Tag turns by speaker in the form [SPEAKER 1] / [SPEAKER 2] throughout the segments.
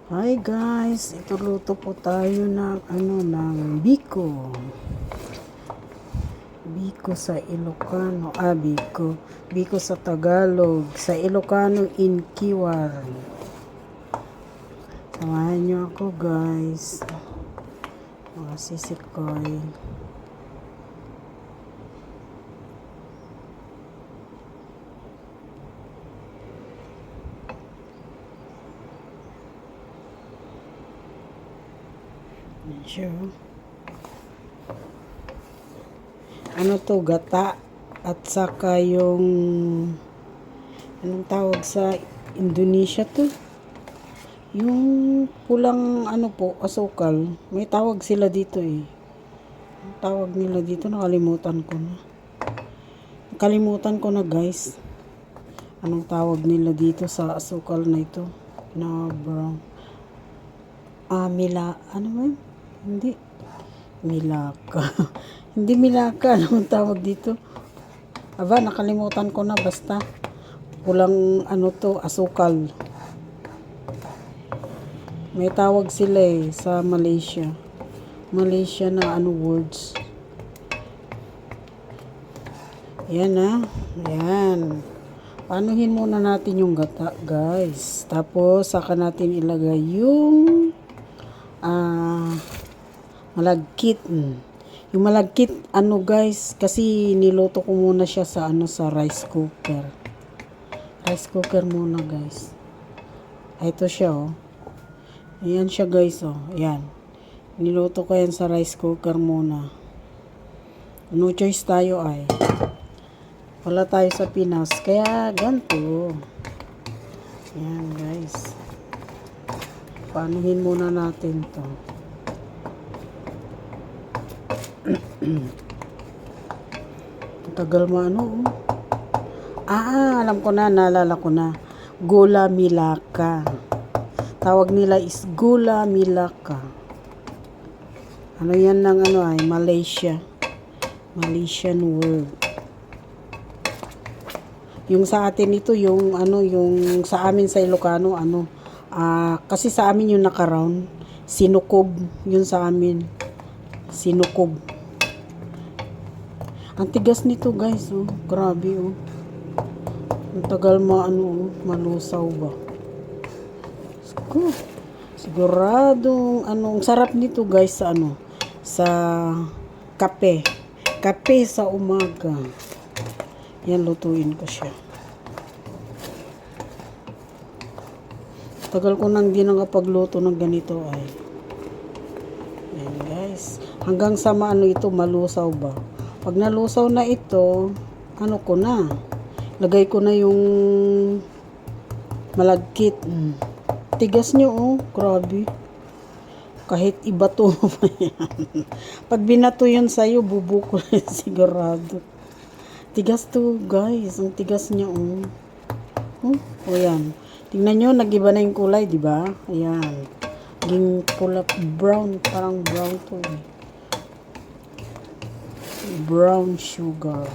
[SPEAKER 1] Hi guys, ito luto po tayo ng ng biko. Biko sa Ilocano, biko. Biko sa Tagalog, sa Ilocano inkiwar. Samahan niyo ako guys. Mga sisikoy. Medyo to, gata at saka yung anong tawag sa Indonesia to, yung pulang po, asukal, may tawag sila dito ang tawag nila dito, nakalimutan ko na guys, anong tawag nila dito sa asukal na ito na brown, ano man, hindi milaka. Hindi milaka, anong tawag dito? Nakalimutan ko na, basta pulang to, asukal. May tawag sila sa Malaysia. Malaysia na words. Yan Yan. Panuhin muna natin yung gata, guys. Tapos, saka natin ilagay yung malagkit. Yung malagkit, guys, kasi niluto ko muna siya sa sa rice cooker. Rice cooker muna, guys. Ito siya, Ayan siya, guys, Ayan. Niluto ko yan sa rice cooker muna. No choice tayo wala tayo sa Pinas, kaya ganito. Ayan, guys. Panuhin muna natin to. Tagal mo alam ko na, naalala ko na. Gula Melaka. Tawag nila is Gula Melaka. Yan ng Malaysia. Malaysian word. Yung sa atin ito, yung yung sa amin sa Ilocano, kasi sa amin yung naka-round, sinukob, yun sa amin. Sinukob. Ang tigas nito, guys, grabe, ang tagal malusaw ba. Siguradong sarap nito, guys, sa kape. Kape sa umaga. Yan, lutuin ko siya. Tagal ko nang di nakapagluto ng ganito Ayan, guys. Hanggang sa ito, malusaw ba. Pag nalusaw na ito, ko na. Lagay ko na yung malagkit. Tigas nyo, grabe. Kahit iba to. Pag binato yun sa'yo, bubukol sigurado. Tigas to, guys. Ang tigas niya, Ayan. Tingnan nyo, nag-iba na yung kulay, di ba? Ayan. Naging pula, brown. Parang brown to, Brown sugar.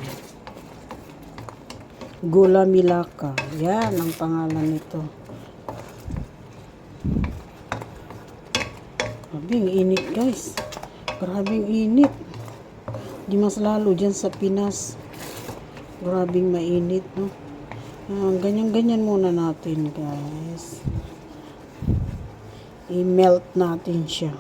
[SPEAKER 1] Gula Melaka. Yan ang pangalan nito. Grabing init, guys. Grabing init. Di mas lalo dyan sa Pinas. Grabing mainit, ganyan-ganyan muna natin, guys. I-melt natin siya.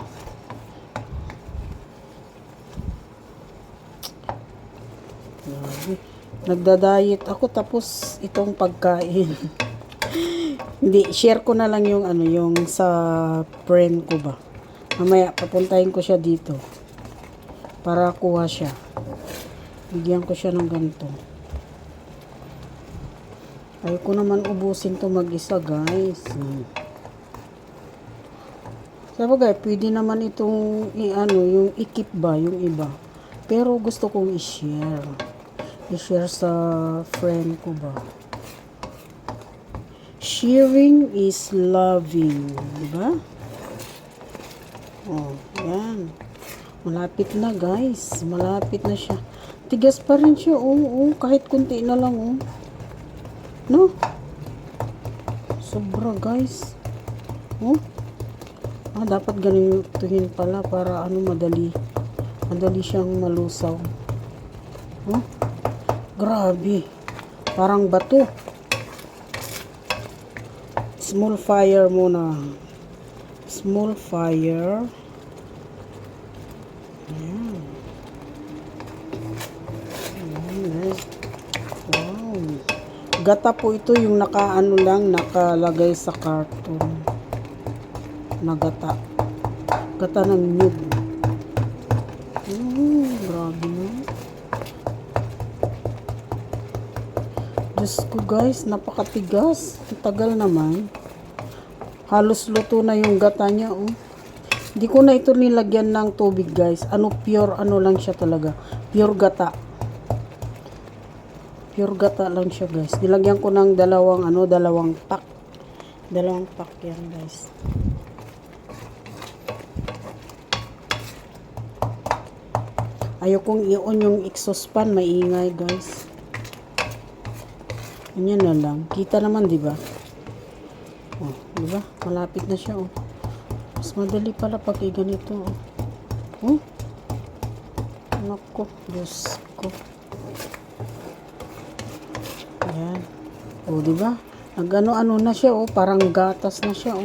[SPEAKER 1] Nagda-diet ako tapos itong pagkain. Hindi, share ko na lang yung yung sa friend ko ba. Mamaya papuntahin ko siya dito para kuha siya. Bigyan ko siya ng ganito. Ayoko naman ubusin to mag-isa, guys. Sabagay, pwede naman itong yung i-keep ba yung iba. Pero gusto kong i-share. I-share sa friend ko ba. Sharing is loving, di ba? Yan. Malapit na, guys. Malapit na siya. Tigas pa rin siya, kahit kunti na lang, No? Sobra, guys. Dapat ganituhin pala para ano madali siyang malusaw. Grabe. Parang bato. Small fire muna. Small fire. Ayan. Ayan. Wow. Gata po ito yung nakalagay sa carton. Nagata. Gata ng nyug. Grabe na. Diyos ko guys, napakatigas. Ang tagal naman. Halos luto na yung gata niya. Hindi ko na ito nilagyan ng tubig guys. Pure lang siya talaga. Pure gata. Pure gata lang siya guys. Nilagyan ko ng dalawang pack. Dalawang pack yan guys. Ayokong i-on yung exhaust fan, maingay guys. Ganyan na lang. Kita naman, di ba? Di ba? Malapit na siya, Mas madali pala pag ganito, Nako, Diyos ko. Ayan. Di ba? Nag-ano na siya, parang gatas na siya,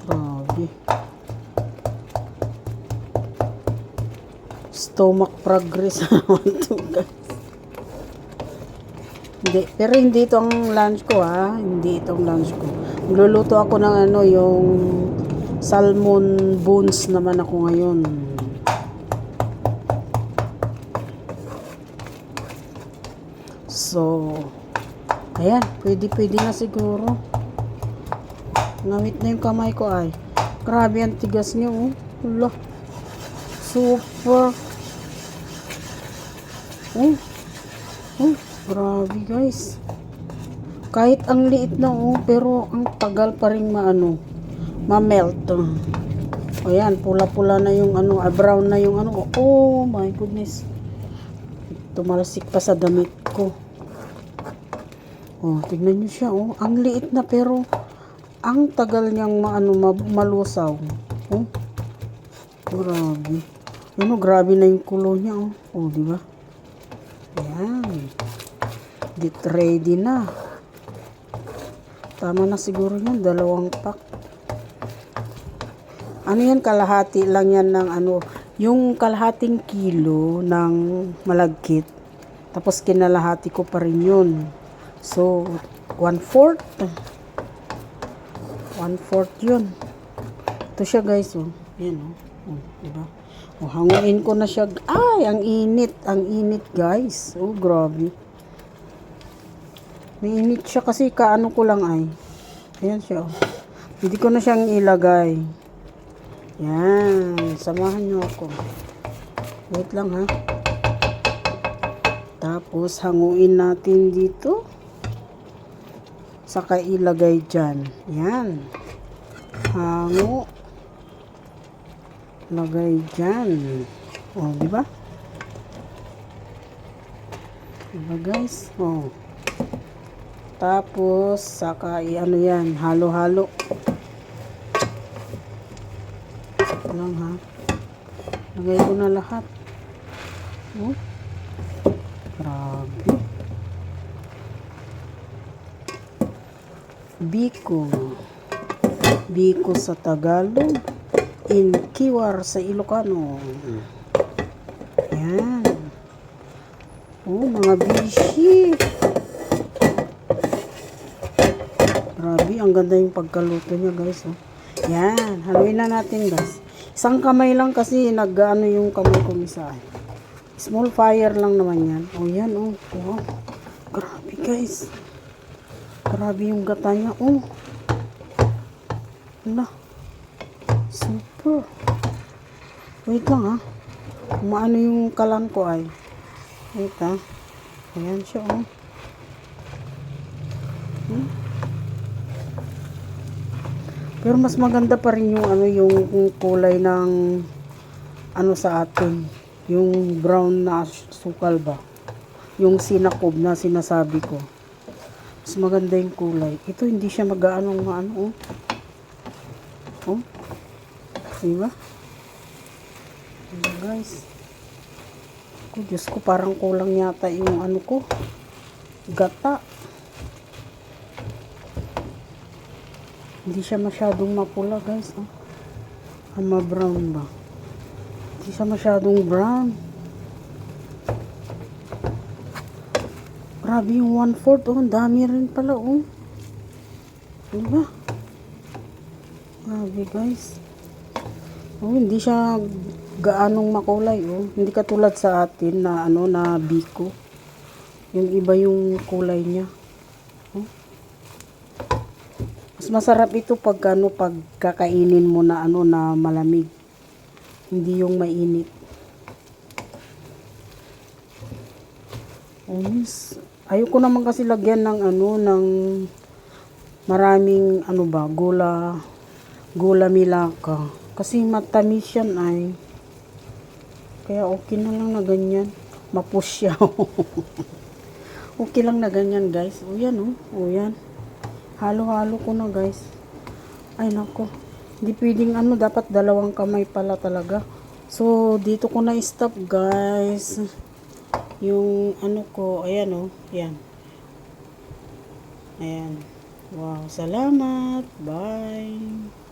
[SPEAKER 1] Grabe. Stomach progress naman to guys. Pero hindi ito ang lunch ko Hindi ito ang lunch ko. Magluluto ako ng yung salmon bones naman ako ngayon. So, ayan. Pwede na siguro. Ngawit na yung kamay ko Grabe ang tigas niya Hala. Super. Grabe guys. Kahit ang liit na pero ang tagal pa rin ma-melt. Ayan, pula-pula na yung brown na yung oh my goodness. Tumalsik pa sa damit ko. Tignan niyo siya ang liit na pero ang tagal niyang malusaw. Grabe. Grabe na yung kulo niya di ba? Ayan. Get ready na. Tama na siguro yan. 2 pack. Yan? Kalahati lang yan ng yung kalahating kilo ng malagkit. Tapos kinalahati ko pa rin yun. So, 1/4. 1/4 yun. Ito siya guys. Yan diba? Hanguin ko na siya. Ang init. Ang init guys. Grabe. Mainit siya kasi ko lang Ayan siya Hindi ko na siyang ilagay. Yan. Samahan niyo ako. Wait lang Tapos hanguin natin dito. Saka ilagay dyan. Yan. Hango. Lagay dyan. Diba? Diba guys? Tapos, saka yan, halo-halo. Lang Lagay ko na lahat. Grabe. Biko. Biko sa Tagalog. Inkiwar sa Ilocano. Yan. Mga bishi. Grabe, ang ganda yung pagkaluto niya guys. Yan, haluin na natin guys. Isang kamay lang kasi yung kamay ko misa. Small fire lang naman yan. Yan wow. Grabe guys. Grabe yung gata niya. Hala. Super. Wait lang Umaano yung kalan ko Wait Ayan siya Pero mas maganda pa rin yung yung kulay ng sa atin. Yung brown na sukal ba? Yung sinakob na sinasabi ko. Mas maganda yung kulay. Ito hindi siya mag-aano Oh. Diba? Diba guys? Ko, Diyos ko, parang kulang yata yung ano ko. Gata. Hindi siya masyadong mapula guys. Oh. Ma-brown ba? Hindi siya masyadong brown. Grabe yung 1/4. Oh, ang dami rin pala. Oh. Diba? Grabe guys. Oh, hindi siya gaanong makulay. Oh. Hindi katulad sa atin na ano na biko. Yung iba yung kulay niya. Oh. Mas masarap ito pag ano, pag kakainin mo na ano na malamig. Hindi yung mainit. Oh, yes. Ayoko naman kasi lagyan ng ano ng maraming ano ba, gula milaka. Kasi matamis yan ay. Kaya okay na lang na ganyan. Mapush siya. Okay lang na ganyan guys. O yan oh. O yan. Halo-halo ko na guys. Ay nako. Hindi pwedeng ano. Dapat dalawang kamay pala talaga. So dito ko na stop guys. Yung ano ko. Ayan oh. Ayan. Ayan. Wow. Salamat. Bye.